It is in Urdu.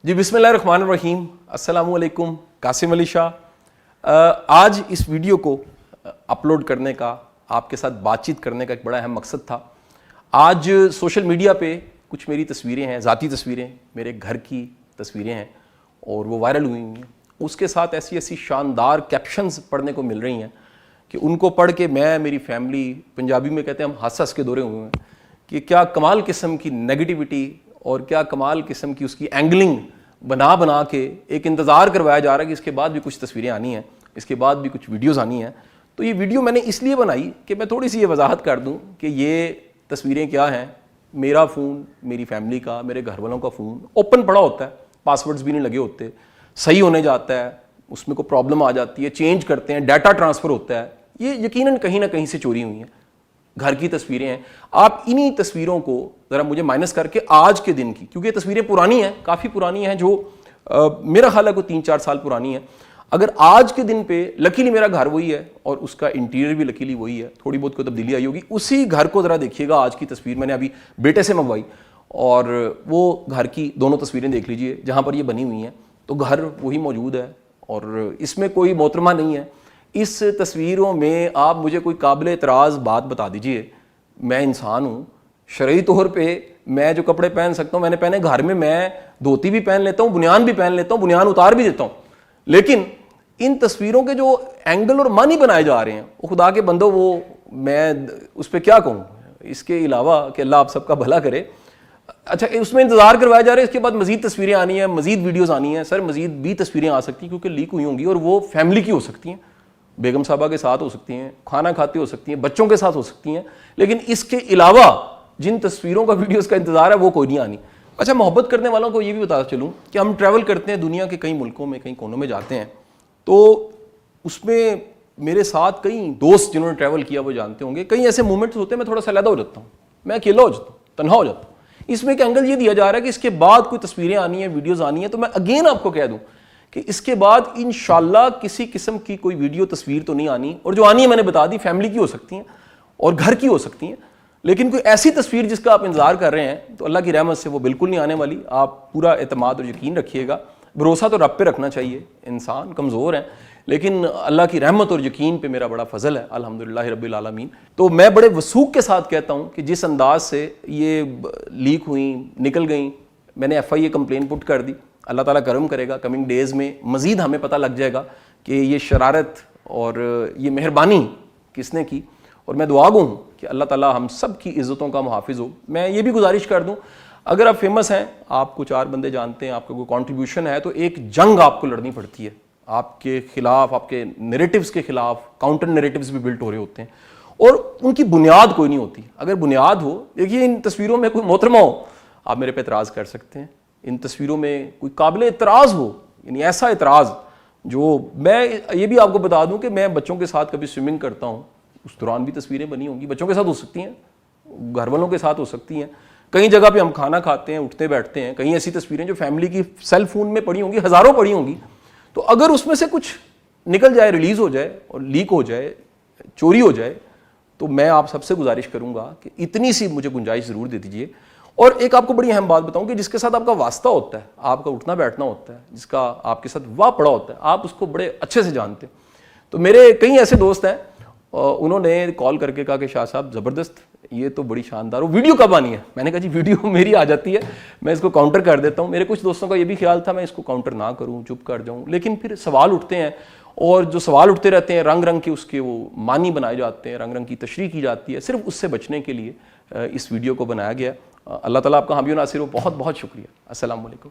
جی بسم اللہ الرحمن الرحیم، السلام علیکم۔ قاسم علی شاہ۔ آج اس ویڈیو کو اپلوڈ کرنے کا، آپ کے ساتھ بات چیت کرنے کا ایک بڑا اہم مقصد تھا۔ آج سوشل میڈیا پہ کچھ میری تصویریں ہیں، ذاتی تصویریں، میرے گھر کی تصویریں ہیں اور وہ وائرل ہوئی ہیں۔ اس کے ساتھ ایسی شاندار کیپشنز پڑھنے کو مل رہی ہیں کہ ان کو پڑھ کے میری فیملی، پنجابی میں کہتے ہیں ہم ہنس ہنس کے دورے ہوئے ہیں کہ کیا کمال قسم کی نیگیٹیوٹی اور کیا کمال قسم کی اس کی اینگلنگ بنا کے ایک انتظار کروایا جا رہا ہے کہ اس کے بعد بھی کچھ تصویریں آنی ہیں، اس کے بعد بھی کچھ ویڈیوز آنی ہیں۔ تو یہ ویڈیو میں نے اس لیے بنائی کہ میں تھوڑی سی یہ وضاحت کر دوں کہ یہ تصویریں کیا ہیں۔ میرا فون، میری فیملی کا، میرے گھر والوں کا فون اوپن پڑا ہوتا ہے، پاسورڈز بھی نہیں لگے ہوتے، صحیح ہونے جاتا ہے، اس میں کوئی پرابلم آ جاتی ہے، چینج کرتے ہیں، ڈیٹا ٹرانسفر ہوتا ہے، یہ یقیناً کہیں نہ کہیں سے چوری ہوئی ہیں۔ گھر کی تصویریں ہیں، آپ انہی تصویروں کو ذرا مجھے مائنس کر کے آج کے دن کی، کیونکہ یہ تصویریں پرانی ہیں، کافی پرانی ہیں، جو میرا خیال ہے کوئی 3-4 سال پرانی ہے۔ اگر آج کے دن پہ لکیلی میرا گھر وہی ہے اور اس کا انٹیریئر بھی لکیلی وہی ہے، تھوڑی بہت کوئی تبدیلی آئی ہوگی، اسی گھر کو ذرا دیکھیے گا۔ آج کی تصویر میں نے ابھی بیٹے سے منگوائی اور وہ گھر کی دونوں تصویریں دیکھ لیجئے جہاں پر یہ بنی ہوئی ہیں، تو گھر وہی موجود ہے اور اس میں کوئی محترمہ نہیں ہے۔ اس تصویروں میں آپ مجھے کوئی قابل اعتراض بات بتا دیجئے، میں انسان ہوں، شرعی طور پہ میں جو کپڑے پہن سکتا ہوں میں نے پہنے، گھر میں دھوتی بھی پہن لیتا ہوں، بنیان بھی پہن لیتا ہوں، بنیان اتار بھی دیتا ہوں، لیکن ان تصویروں کے جو اینگل اور معنی بنائے جا رہے ہیں وہ خدا کے بندو، وہ میں اس پہ کیا کہوں اس کے علاوہ کہ اللہ آپ سب کا بھلا کرے۔ اچھا، اس میں انتظار کروایا جا رہا ہے اس کے بعد مزید تصویریں آنی ہیں، مزید ویڈیوز آنی ہیں۔ سر مزید بھی تصویریں آ سکتی ہیں کیونکہ لیک ہوئی ہوں گی، اور وہ فیملی کی ہو سکتی ہیں، بیگم صاحبہ کے ساتھ ہو سکتی ہیں، کھانا کھاتے ہو سکتی ہیں، بچوں کے ساتھ ہو سکتی ہیں، لیکن اس کے علاوہ جن تصویروں کا ویڈیوز کا انتظار ہے وہ کوئی نہیں آنی۔ اچھا، محبت کرنے والوں کو یہ بھی بتا چلوں کہ ہم ٹریول کرتے ہیں، دنیا کے کئی ملکوں میں، کئی کونوں میں جاتے ہیں، تو اس میں میرے ساتھ کئی دوست جنہوں نے ٹریول کیا وہ جانتے ہوں گے، کئی ایسے مومنٹس ہوتے ہیں میں تھوڑا سا علیحدہ ہو جاتا ہوں، میں اکیلا ہو جاتا ہوں، تنہا ہو جاتا ہوں۔ اس میں ایک اینگل یہ دیا جا رہا ہے کہ اس کے بعد کوئی تصویریں آنی ہیں، ویڈیوز آنی ہیں، تو میں اگین آپ کو کہہ دوں کہ اس کے بعد انشاءاللہ کسی قسم کی کوئی ویڈیو تصویر تو نہیں آنی، اور جو آنی ہے میں نے بتا دی، فیملی کی ہو سکتی ہیں اور گھر کی ہو سکتی ہیں، لیکن کوئی ایسی تصویر جس کا آپ انتظار کر رہے ہیں تو اللہ کی رحمت سے وہ بالکل نہیں آنے والی۔ آپ پورا اعتماد اور یقین رکھیے گا۔ بھروسہ تو رب پہ رکھنا چاہیے، انسان کمزور ہیں، لیکن اللہ کی رحمت اور یقین پہ میرا بڑا فضل ہے، الحمدللہ رب العالمین۔ تو میں بڑے وثوق کے ساتھ کہتا ہوں کہ جس انداز سے یہ لیک ہوئیں، نکل گئیں، میں نے FIA کمپلین پٹ کر دی، اللہ تعالیٰ کرم کرے گا، کمنگ ڈیز میں مزید ہمیں پتہ لگ جائے گا کہ یہ شرارت اور یہ مہربانی کس نے کی، اور میں دعا گو ہوں کہ اللہ تعالیٰ ہم سب کی عزتوں کا محافظ ہو۔ میں یہ بھی گزارش کر دوں، اگر آپ فیمس ہیں، آپ کو 4 بندے جانتے ہیں، آپ کا کوئی کنٹریبیوشن ہے، تو ایک جنگ آپ کو لڑنی پڑتی ہے، آپ کے خلاف، آپ کے نیریٹیوز کے خلاف کاؤنٹر نیریٹیوز بھی بلٹ ہو رہے ہوتے ہیں، اور ان کی بنیاد کوئی نہیں ہوتی۔ اگر بنیاد ہو، دیکھیے ان تصویروں میں کوئی محترمہ ہو، آپ میرے پہ اعتراض کر سکتے ہیں، ان تصویروں میں کوئی قابل اعتراض ہو، یعنی ایسا اعتراض جو میں یہ بھی آپ کو بتا دوں کہ میں بچوں کے ساتھ کبھی سوئمنگ کرتا ہوں، اس دوران بھی تصویریں بنی ہوں گی، بچوں کے ساتھ ہو سکتی ہیں، گھر والوں کے ساتھ ہو سکتی ہیں، کئی جگہ پہ ہم کھانا کھاتے ہیں، اٹھتے بیٹھتے ہیں، کہیں ایسی تصویریں جو فیملی کی سیل فون میں پڑی ہوں گی، ہزاروں پڑی ہوں گی، تو اگر اس میں سے کچھ نکل جائے، ریلیز ہو جائے اور لیک ہو جائے، چوری ہو جائے، تو میں آپ سب سے گزارش کروں گا کہ اتنی سی مجھے گنجائش ضرور دے دیجیے۔ اور ایک آپ کو بڑی اہم بات بتاؤں کہ جس کے ساتھ آپ کا واسطہ ہوتا ہے، آپ کا اٹھنا بیٹھنا ہوتا ہے، جس کا آپ کے ساتھ واہ پڑا ہوتا ہے، آپ اس کو بڑے اچھے سے جانتے ہیں۔ تو میرے کئی ایسے دوست ہیں، انہوں نے کال کر کے کہا کہ شاہ صاحب زبردست، یہ تو بڑی شاندار، وہ ویڈیو کب آنی ہے؟ میں نے کہا جی ویڈیو میری آ جاتی ہے، میں اس کو کاؤنٹر کر دیتا ہوں۔ میرے کچھ دوستوں کا یہ بھی خیال تھا میں اس کو کاؤنٹر نہ کروں، چپ کر جاؤں، لیکن پھر سوال اٹھتے ہیں، اور جو سوال اٹھتے رہتے ہیں، رنگ رنگ کے اس کے وہ معنی بنائے جاتے ہیں، رنگ رنگ کی تشریح کی جاتی ہے، صرف اس سے بچنے کے لیے اس ویڈیو کو بنایا گیا۔ اللہ تعالیٰ آپ کا حامی و ناصر ہو۔ بہت بہت شکریہ۔ السلام علیکم۔